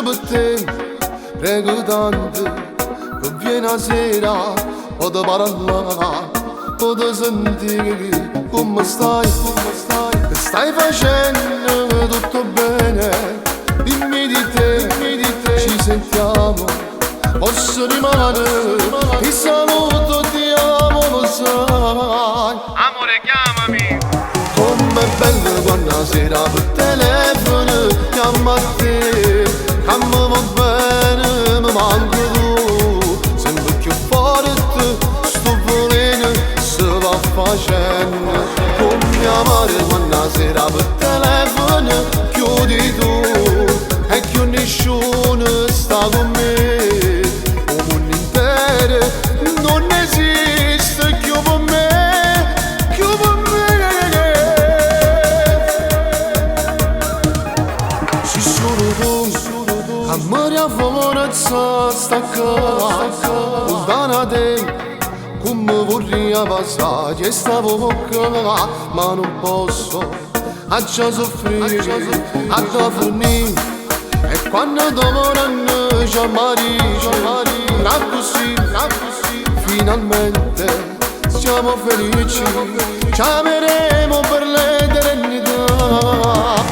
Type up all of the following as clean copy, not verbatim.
per te, prego tanto che vieni a sera, o te parlare, o te sentire come stai, che stai facendo tutto bene, dimmi di te, ci sentiamo, posso rimanere, ti saluto, ti amo, lo sai. Amore, chiamami. Com'è bello quando sera per telefono chiamo a te, che mi va bene, mi manca tu, sempre più forte, sto veleno si va facendo. Come amare quando sera per telefono chiudi tu, e che nessuno sta con me, il mondo intero non esiste più per me, più per me. Se solo tu, amore a forza sta qua, lontana da te, come vorrei passare questa bocca, ma non posso, a già soffrire, a da fornire. E quando domani ci amarisce, così, finalmente siamo felici, ci ameremo per l'eternità.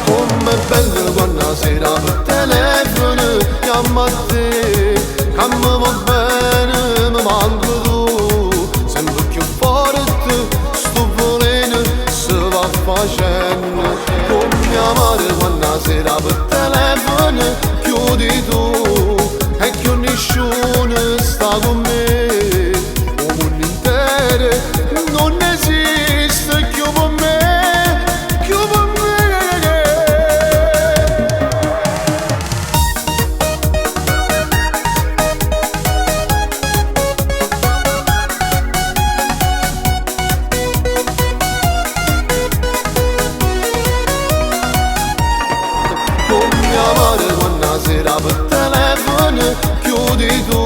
Com'è bello quando sera per telefono chiamo a te, che mi va bene, mi manca tu, sempre più forte, sto veleno si va facendo. Come amare quando sera per telefono chiudi tu, e che nessuno sta con me, il mondo intero non esiste più per me, più per me. Come amare quando sera per telefono chiudi tu,